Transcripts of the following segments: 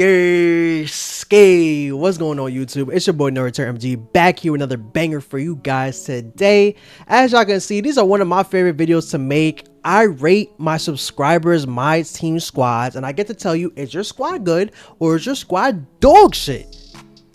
Skate, what's going on YouTube? It's your boy No Return MG back here with another banger for you guys today. As y'all can see, these are one of my favorite videos to make. I rate my subscribers, my team squads, and I get to tell you, is your squad good or is your squad dog shit?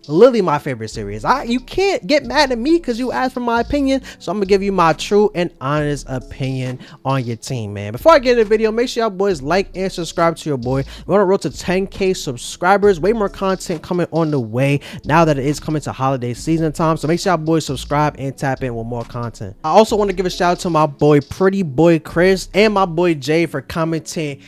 Literally my favorite series. You can't get mad at me because you asked for my opinion, so I'm gonna give you my true and honest opinion on your team, man. Before I get into the video, make sure y'all boys like and subscribe to your boy. We're on a road to 10K subscribers. Way more content coming on the way now that it is coming to holiday season time, so make sure y'all boys subscribe and tap in with more content. I also want to give a shout out to my boy Pretty Boy Chris and my boy Jay for commenting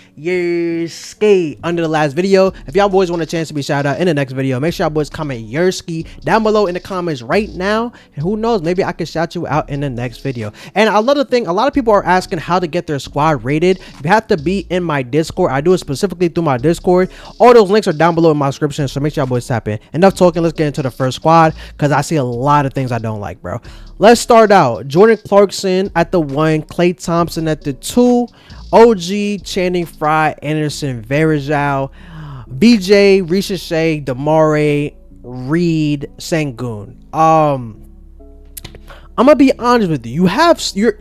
skate under the last video. If y'all boys want a chance to be shouted out in the next video, make sure y'all boys comment Yerski down below in the comments right now, and who knows, maybe I can shout you out in the next video. And another thing, a lot of people are asking how to get their squad rated. You have to be in my Discord. I do it specifically through my Discord. All those links are down below in my description, so make sure y'all boys tap in. Enough talking, let's get into the first squad because I see a lot of things I don't like, bro. Let's start out. Jordan Clarkson at the 1, Klay Thompson at the 2, OG, Channing Frye, Anderson Varejao, BJ, Risacher, Damare, Reid, Sengun. I'm gonna be honest with you.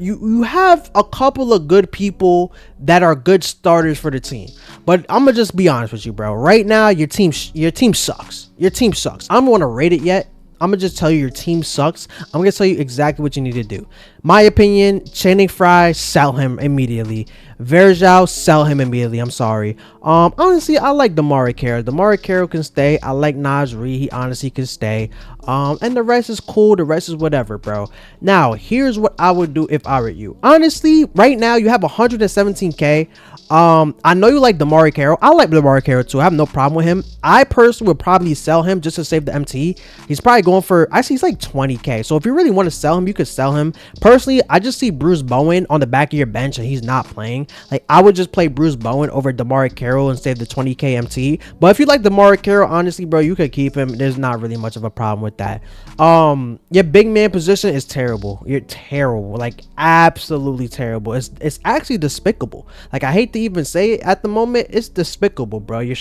You have a couple of good people that are good starters for the team, but I'm gonna just be honest with you, bro. Right now, your team sucks. Your team sucks. I don't want to rate it yet. I'm gonna just tell you your team sucks. I'm gonna tell you exactly what you need to do. My opinion: Channing Frye, sell him immediately. Varejao, sell him immediately. I'm sorry. Honestly, I like Damare Carroll. Damare Carroll can stay. I like Naz Reid. He honestly can stay. And the rest is cool. The rest is whatever, bro. Now, here's what I would do if I were you. Honestly, right now you have 117K. I know you like Damare Carroll. I like Damare Carroll too. I have no problem with him. I personally would probably sell him just to save the MT. He's probably going for, actually he's like 20K. So if you really want to sell him, you could sell him. Personally, I just see Bruce Bowen on the back of your bench and he's not playing. Like, I would just play Bruce Bowen over Damare Carroll and save the 20K MT. But if you like Damare Carroll, honestly, bro, you could keep him. There's not really much of a problem with that. Your big man position is terrible. You're terrible, like absolutely terrible. It's actually despicable. Like, I hate to even say it at the moment. It's despicable, bro. Your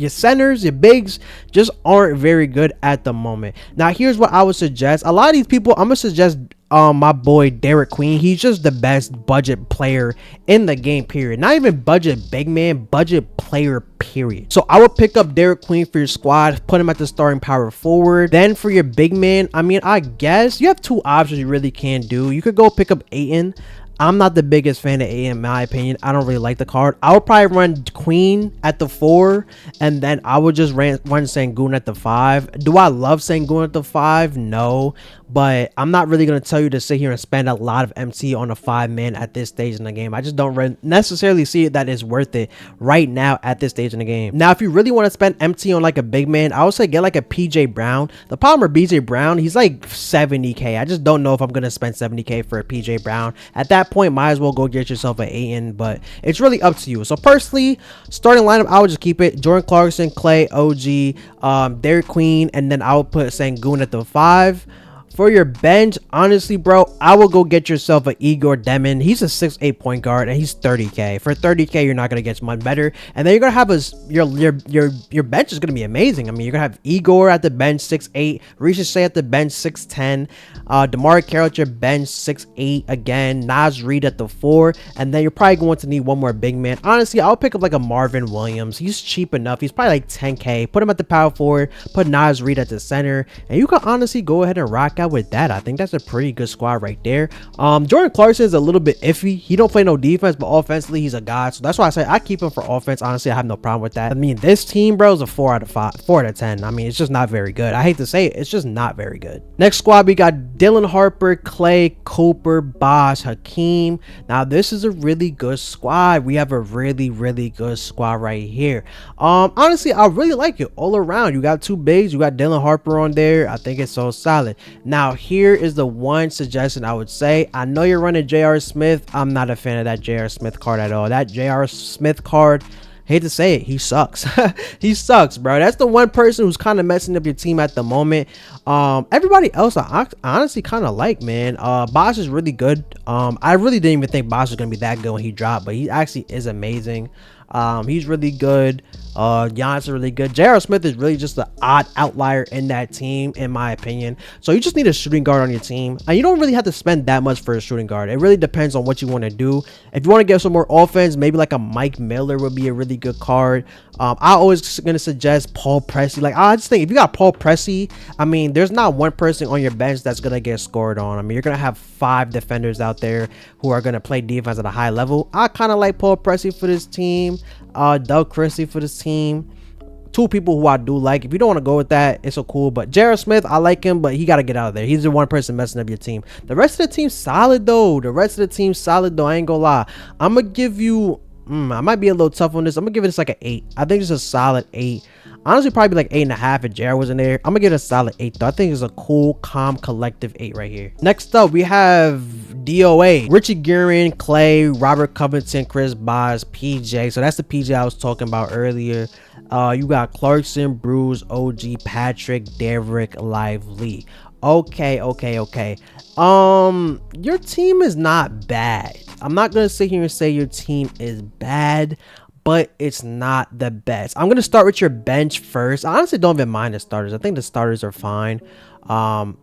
centers, your bigs just aren't very good at the moment. Now, here's what I would suggest. A lot of these people, I'm gonna suggest my boy Derik Queen. He's just the best budget player in the game, period. Not even budget big man, budget player, period. So I would pick up Derik Queen for your squad, put him at the starting power forward. Then for your big man, I mean, I guess you have two options you really can do. You could go pick up Ayton. I'm not the biggest fan of Ayton, in my opinion. I don't really like the card. I would probably run Queen at the 4, and then I would just run Sengun at the 5. Do I love Sengun at the 5? No, but I'm not really going to tell you to sit here and spend a lot of MT on a 5-man at this stage in the game. I just don't necessarily see it that it's worth it right now at this stage in the game. Now, if you really want to spend MT on like a big man, I would say get like a PJ Brown. The problem with PJ Brown, he's like 70K. I just don't know if I'm going to spend 70K for a PJ Brown. At that point, might as well go get yourself an Ayton, but it's really up to you. So personally, starting lineup, I would just keep it Jordan Clarkson, Klay, OG, Derik Queen, and then I would put Sengun at the 5. For your bench, honestly, bro, I will go get yourself an Igor Demon. He's a 6'8" point guard and he's 30K. For 30K, you're not gonna get much better. And then you're gonna have your bench is gonna be amazing. I mean, you're gonna have Igor at the bench, 6'8", Risacher at the bench, 6'10", Damare Carroll at your bench, 6'8" again, Naz Reid at the 4, and then you're probably going to need one more big man. Honestly, I'll pick up like a Marvin Williams. He's cheap enough. He's probably like 10K. Put him at the power forward, put Naz Reid at the center, and you can honestly go ahead and rock out with that. I think that's a pretty good squad right there. Jordan Clarkson is a little bit iffy. He don't play no defense, but offensively he's a god, so that's why I say I keep him for offense. Honestly, I have no problem with that. I mean, this team, bro, is a 4 out of 10. I mean, it's just not very good. I hate to say it, it's just not very good. Next squad, we got Dylan Harper, Klay, Cooper, Bosh, Hakeem. Now this is a really good squad. We have a really good squad right here. Honestly, I really like it all around. You got two bigs, you got Dylan Harper on there. I think it's so solid. Now here is the one suggestion I would say. I know you're running J.R. Smith. I'm not a fan of that J.R. Smith card at all. That J.R. Smith card, hate to say it, he sucks. He sucks, bro. That's the one person who's kind of messing up your team at the moment. Everybody else I honestly kind of like, man. Bosh is really good. I really didn't even think Bosh was gonna be that good when he dropped, but he actually is amazing. He's really good. Giannis is really good. J.R. Smith is really just the odd outlier in that team, in my opinion. So you just need a shooting guard on your team, and you don't really have to spend that much for a shooting guard. It really depends on what you want to do. If you want to get some more offense, maybe like a Mike Miller would be a really good card. I always gonna suggest Paul Pressey. Like, I just think if you got Paul Pressey, I mean, there's not one person on your bench that's gonna get scored on. I mean, you're gonna have 5 defenders out there who are gonna play defense at a high level. I kind of like Paul Pressey for this team. Doug Christie for this team. 2 people who I do like. If you don't want to go with that, it's so cool. But J.R. Smith, I like him, but he got to get out of there. He's the one person messing up your team. The rest of the team's solid though. I ain't gonna lie. I'm gonna give you I might be a little tough on this. I'm gonna give it like an 8. I think it's a solid 8. Honestly, probably like 8.5 if Jared wasn't there. I'm gonna give it a solid 8 though. I think it's a cool, calm, collective 8 right here. Next up, we have DOA, Richie Guerin, Clay, Robert Covington, Chris Bosh, PJ. So that's the PJ I was talking about earlier. You got Clarkson, Bruce, OG, Patrick, Derik, Lively. Okay. Your team is not bad. I'm not gonna sit here and say your team is bad, but it's not the best. I'm gonna start with your bench first. I honestly don't even mind the starters. I think the starters are fine. Honestly.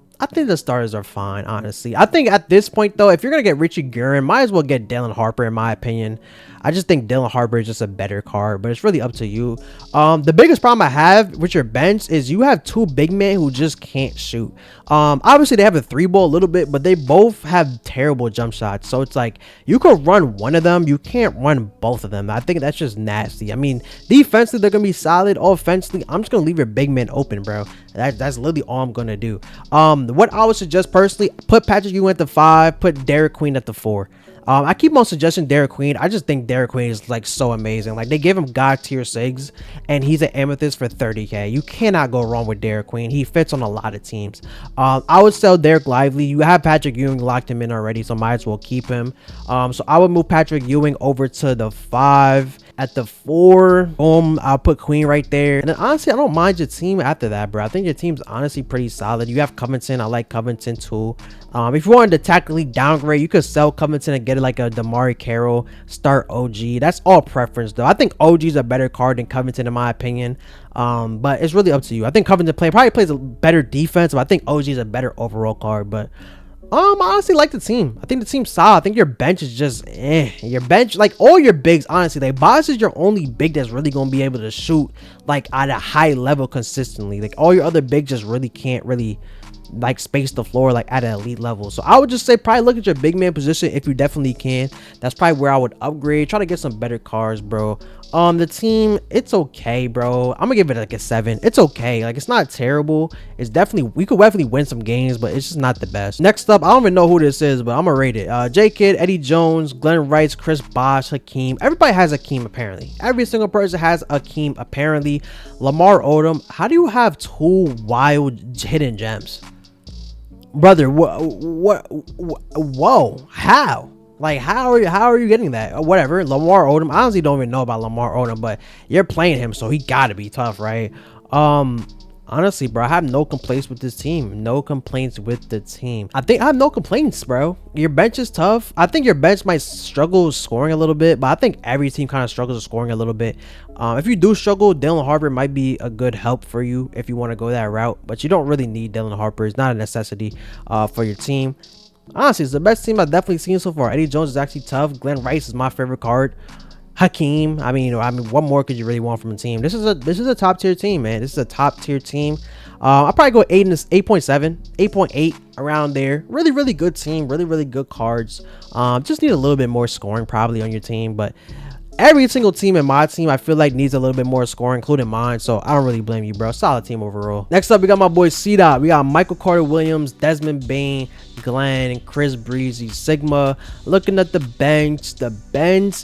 I think at this point though, if you're gonna get Richie Guerin, might as well get Dylan Harper, in my opinion. I just think Dylan Harper is just a better card, but it's really up to you. The biggest problem I have with your bench is you have 2 big men who just can't shoot. Obviously they have a 3-ball a little bit, but they both have terrible jump shots. So it's like you could run one of them, you can't run both of them. I think that's just nasty. I mean, defensively they're gonna be solid. Offensively, I'm just gonna leave your big men open, bro. That's literally all I'm gonna do. What I would suggest personally, put Patrick Ewing at the 5, put Derik Queen at the 4. I keep on suggesting Derik Queen. I just think Derik Queen is like so amazing. Like, they gave him god tier sigs and he's an amethyst for 30k. You cannot go wrong with Derik Queen. He fits on a lot of teams. I would sell Derik Lively. You have Patrick Ewing, locked him in already, so might as well keep him. So I would move Patrick Ewing over to the 5. At the 4, boom, I'll put Queen right there. And then honestly, I don't mind your team after that, bro. I think your team's honestly pretty solid. You have Covington. I like Covington too. If you wanted to tactically downgrade, you could sell Covington and get it like a Damari Carroll, start OG. That's all preference though. I think OG is a better card than Covington in my opinion. But it's really up to you. I think Covington probably plays a better defense, but I think OG is a better overall card. But I honestly like the team. I think the team's solid. I think your bench is just your bench, like all your bigs, honestly, like Bosh is your only big that's really gonna be able to shoot like at a high level consistently. Like all your other bigs just really can't really like space the floor like at an elite level. So I would just say probably look at your big man position if you definitely can. That's probably where I would upgrade. Try to get some better cards, bro. The team, it's okay, bro. I'm gonna give it like a 7. It's okay. Like, it's not terrible. It's definitely, we could definitely win some games, but it's just not the best. Next up, I don't even know who this is, but I'm gonna rate it. J Kid, Eddie Jones, Glenn Rice, Chris Bosh, Hakeem. Everybody has Hakeem apparently. Every single person has Hakeem apparently. Lamar Odom. How do you have 2 wild hidden gems, brother? Whoa, how? Like, how are you getting that? Whatever. Lamar Odom, I honestly don't even know about Lamar Odom, but you're playing him, so he gotta be tough, right? Honestly, bro, I have no complaints with this team. No complaints with the team. I think I have no complaints, bro. Your bench is tough. I think your bench might struggle scoring a little bit, but I think every team kind of struggles scoring a little bit. If you do struggle, Dylan Harper might be a good help for you if you want to go that route, but you don't really need Dylan Harper. It's not a necessity for your team. Honestly, it's the best team I've definitely seen so far. Eddie Jones is actually tough. Glenn Rice is my favorite card. Hakeem, I mean, what more could you really want from a team? This is a top tier team, man. This is a top tier team. I'll probably go 8.7, 8.8 around there. Really good team. Really good cards. Just need a little bit more scoring probably on your team, but every single team in my team I feel like needs a little bit more scoring, including mine, so I don't really blame you, bro. Solid team overall. Next up, we got my boy C-Dot. We got Michael Carter Williams, Desmond Bain, Glenn, Chris Breezy, Sigma. Looking at the bench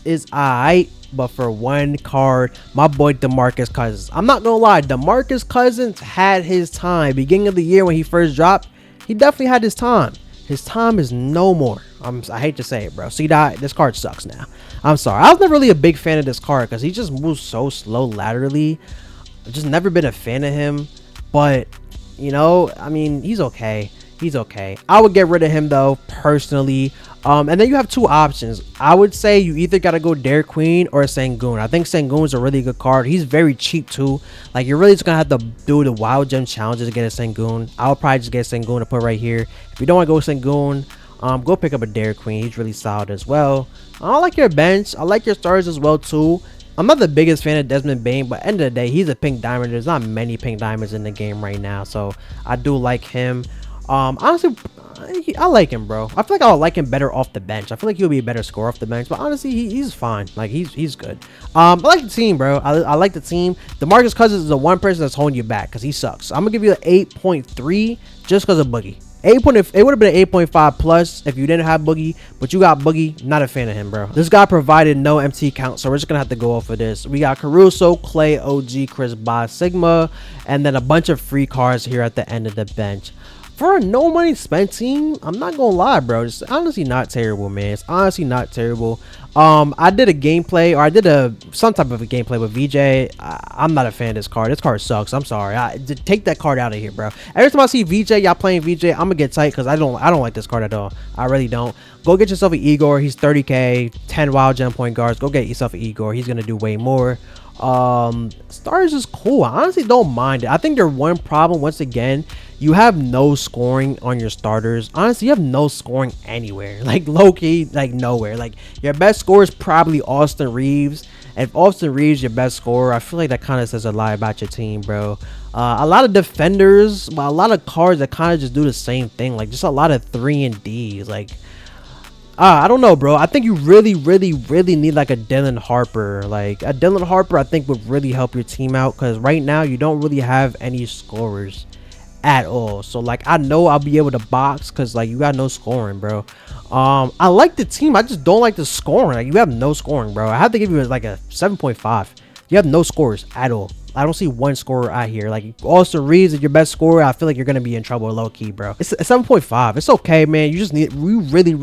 is alright, but for one card, my boy DeMarcus Cousins. I'm not gonna lie, DeMarcus Cousins had his time. Beginning of the year when he first dropped, he definitely had his time. His time is no more. I hate to say it, bro. C-Dot, this card sucks now. I'm sorry. I was never really a big fan of this card because he just moves so slow laterally. I've just never been a fan of him. But, you know, I mean, he's okay. He's okay. I would get rid of him though, personally. And then you have two options. I would say you either got to go Derik Queen or Sengun. I think Sengun is a really good card. He's very cheap too. Like, you're really just going to have to do the wild gem challenges to get a Sengun. I would probably just get Sengun to put right here. If you don't want to go Sengun, go pick up a Derik Queen. He's really solid as well. I like your bench. I like your stars as well too. I'm not the biggest fan of Desmond Bane, but at the end of the day, he's a pink diamond. There's not many pink diamonds in the game right now, so I do like him. Honestly, I like him, bro. I feel like I would like him better off the bench. I feel like he'll be a better scorer off the bench, but honestly, he's fine. Like, he's good. I like the team, bro. I like the team. DeMarcus Cousins is the one person that's holding you back because he sucks. I'm gonna give you an 8.3 just because of Boogie. It would have been an 8.5 plus if you didn't have Boogie, but you got Boogie. Not a fan of him, bro. This guy provided no MT count, so we're just gonna have to go off of this. We got Caruso, Clay, OG, Chris Bosh, Sigma, and then a bunch of free cards here at the end of the bench. For a no money spent team, I'm not gonna lie, bro. It's honestly not terrible, man. It's honestly not terrible. I did a gameplay, or I did some type of a gameplay with VJ. I'm not a fan of this card. This card sucks. I'm sorry. Take that card out of here, bro. Every time I see VJ, y'all playing VJ, I'm gonna get tight because I don't like this card at all. I really don't. Go get yourself an Igor. He's 30k, 10 wild gem point guards. Go get yourself an Igor. He's gonna do way more. Stars is cool. I honestly don't mind it. I think their one problem, once again, you have no scoring on your starters. Honestly, you have no scoring anywhere. Like, low-key, like nowhere. Like, your best scorer is probably Austin Reeves. And if Austin Reeves your best scorer, I feel like that kind of says a lot about your team, bro. A lot of defenders, but a lot of cards that kind of just do the same thing. Like, just a lot of 3 and Ds. Like, I don't know, bro. I think you really need like a Dylan Harper. Like, a Dylan Harper, I think, would really help your team out because right now you don't really have any scorers at all. So, like, I know I'll be able to box because, like, you got no scoring, bro. I like the team. I just don't like the scoring. Like, you have no scoring, bro. I have to give you like a 7.5. You have no scores at all. I don't see one scorer out here. Like, Austin Reeves is your best scorer. I feel like you're gonna be in trouble low key, bro. It's 7.5. It's okay, man. You just need, we really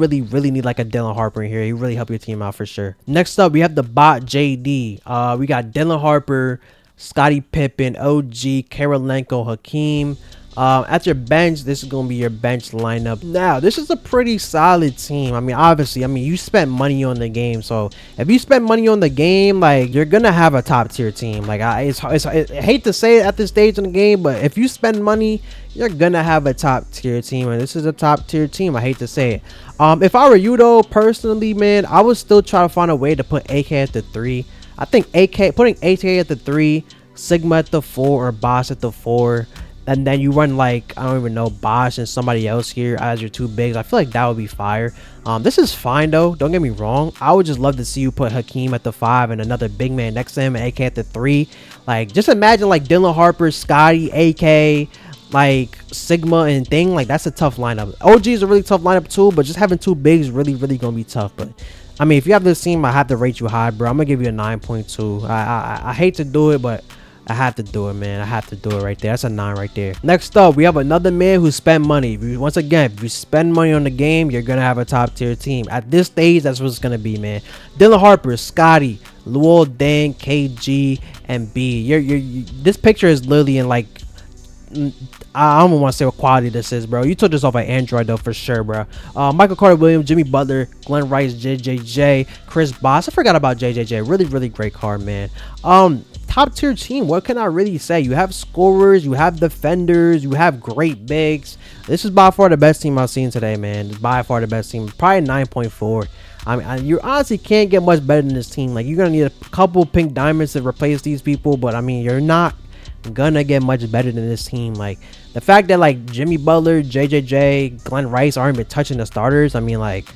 need like a Dylan Harper in here. He really help your team out for sure. Next up, we have the bot JD. We got Dylan Harper, Scottie Pippen, OG, Karolinko, Hakeem. At your bench, this is gonna be your bench lineup. Now, this is a pretty solid team. I mean, obviously, you spent money on the game, so if you spend money on the game, like, you're gonna have a top tier team. Like, I hate to say it at this stage in the game, but if you spend money, you're gonna have a top tier team, and this is a top tier team. I hate to say it. If I were you though, personally, man, I would still try to find a way to put AK at the 3. I think putting AK at the 3, Sigma at the 4, or Bosh at the 4. And then you run, like, I don't even know, Bosh and somebody else here as your 2 bigs. I feel like that would be fire. This is fine though, don't get me wrong. I would just love to see you put Hakeem at the 5 and another big man next to him and AK at the 3. Like, just imagine like Dylan Harper, Scotty, AK, like Sigma and Thing. Like, that's a tough lineup. OG is a really tough lineup too, but just having 2 bigs really gonna be tough. But I mean, if you have this team, I have to rate you high, bro. I'm gonna give you a 9.2. I hate to do it, but I have to do it, man. I have to do it right there. That's a 9 right there. Next up, we have another man who spent money. Once again, if you spend money on the game, you're gonna have a top tier team. At this stage, that's what it's gonna be, man. Dylan Harper, Scotty, Luol Deng, KG, and B. This picture is literally in, like, I don't want to say what quality this is, bro. You took this off an Android though, for sure, bro. Michael Carter Williams, Jimmy Butler, Glenn Rice, JJJ, Chris Bosh. I forgot about JJJ. Really great card, man. Top tier team. What can I really say? You have scorers, you have defenders, you have great bigs. This is by far the best team I've seen today, man. It's by far the best team. Probably 9.4. I mean, you honestly can't get much better than this team. Like, you're gonna need a couple pink diamonds to replace these people, but I mean, you're not gonna get much better than this team. Like, the fact that, like, Jimmy Butler, JJJ, Glenn Rice aren't even touching the starters, I mean, like,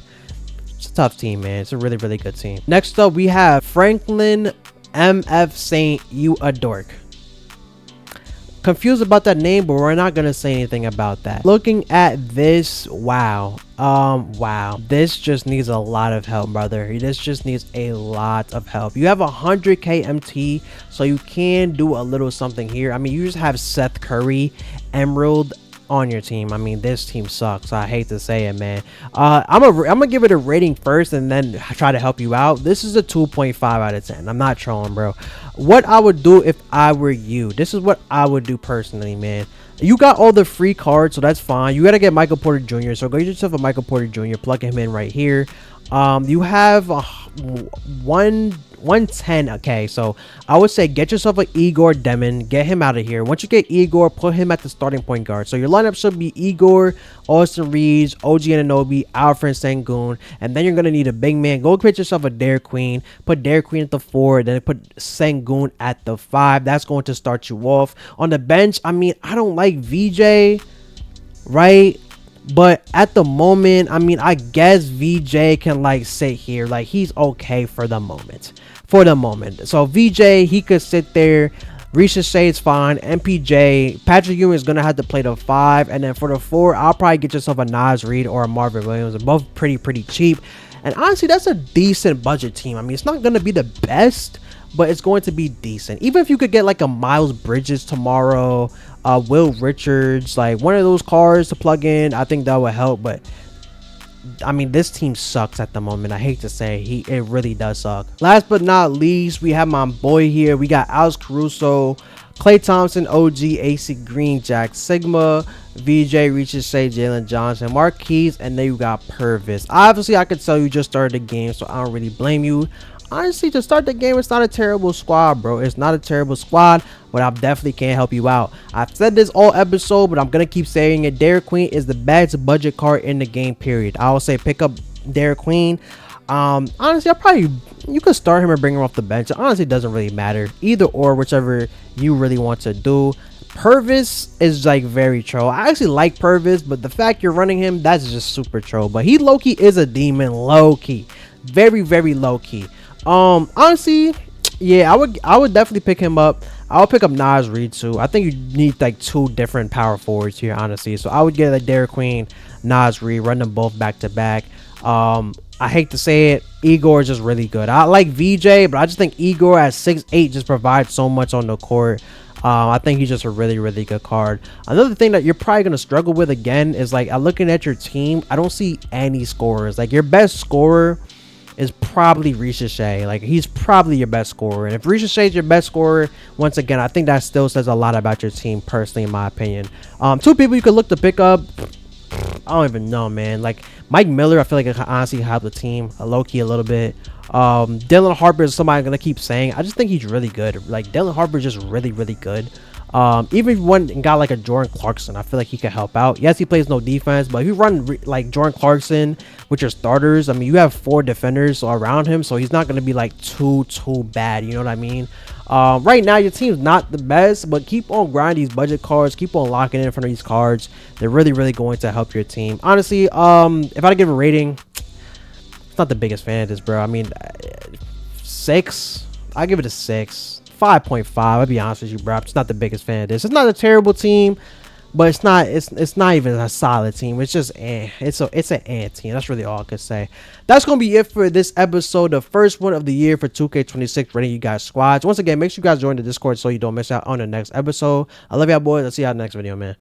it's a tough team, man. It's a really good team. Next up, we have Franklin MF Saint You a Dork. Confused about that name, but we're not gonna say anything about that. Looking at this, wow, this just needs a lot of help, brother. This just needs a lot of help. You have 100k MT, so you can do a little something here. I mean, you just have Seth Curry, Emerald on your team. I mean, this team sucks. I hate to say it, man. I'm gonna give it a rating first and then try to help you out. This is a 2.5 out of 10. I'm not trolling, bro. What I would do if I were you, this is what I would do personally, man. You got all the free cards, so that's fine. You gotta get Michael Porter Jr., so go get yourself a Michael Porter Jr., plug him in right here. You have 110. Okay, so I would say get yourself an Igor Demon, get him out of here. Once you get Igor, put him at the starting point guard. So your lineup should be Igor, Austin Reeves, OG Anunoby, Alperen Sengun, and then you're gonna need a big man. Go get yourself a Derik Queen, put Derik Queen at the 4, then put Sengun at the 5. That's going to start you off. On the bench, I mean, I don't like VJ, right? But at the moment, I mean, I guess VJ can like sit here, like he's okay for the moment. So VJ, he could sit there. Risacher is fine. MPJ, Patrick Ewing is gonna have to play the 5, and then for the 4, I'll probably get yourself a Naz Reid or a Marvin Williams. They're both pretty cheap, and honestly, that's a decent budget team. I mean, it's not gonna be the best, but it's going to be decent. Even if you could get like a Miles Bridges tomorrow, Will Richards, like one of those cards to plug in, I think that would help. But I mean, this team sucks at the moment. I hate to say it really does suck. Last but not least, we have my boy here. We got Alex Caruso, Klay Thompson, OG, AC Green, Jack Sigma, VJ, Risacher, Jalen Johnson, Marquise, and then you got Purvis. Obviously, I could tell you just started the game, so I don't really blame you. Honestly, to start the game, it's not a terrible squad, bro. It's not a terrible squad, but I definitely can't help you out. I've said this all episode, but I'm gonna keep saying it. Derik Queen is the best budget card in the game, period. I would say pick up Derik Queen. Honestly, you could start him or bring him off the bench. It honestly doesn't really matter, either or, whichever you really want to do. Purvis is like very troll. I actually like Purvis, but the fact you're running him, that's just super troll. But he low-key is a demon, low-key, very low-key. Honestly, yeah, I would definitely pick him up. I would pick up Naz Reid too. I think you need like 2 different power forwards here, honestly. So I would get like Derik Queen, Naz Reid, run them both back to back. I hate to say it, Igor is just really good. I like VJ, but I just think Igor at 6'8" just provides so much on the court. I think he's just a really good card. Another thing that you're probably going to struggle with again is like looking at your team, I don't see any scorers. Like your best scorer is probably Risacher. Like he's probably your best scorer, and if Risacher is your best scorer, once again, I think that still says a lot about your team, personally, in my opinion. 2 people you could look to pick up, I don't even know, man. Like Mike Miller, I feel like it could honestly help the team low-key a little bit. Dylan Harper is somebody I'm gonna keep saying. I just think he's really good. Like Dylan Harper is just really good. Even if you went and got like a Jordan Clarkson, I feel like he could help out. Yes, he plays no defense, but if you run like Jordan Clarkson with your starters, I mean, you have 4 defenders around him, so he's not going to be like too bad. You know what I mean? Right now, your team's not the best, but keep on grinding these budget cards. Keep on locking in front of these cards. They're really going to help your team. Honestly, if I had to give a rating, it's not the biggest fan of this, bro. I mean, 6. I give it a 6. 5.5. I'll be honest with you, bro. I'm just not the biggest fan of this. It's not a terrible team, but it's not even a solid team. It's just it's an team. That's really all I could say. That's gonna be it for this episode, the first one of the year for 2K26, rating you guys squads. Once again, make sure you guys join the Discord so you don't miss out on the next episode. I love y'all boys. I'll see y'all in the next video, man.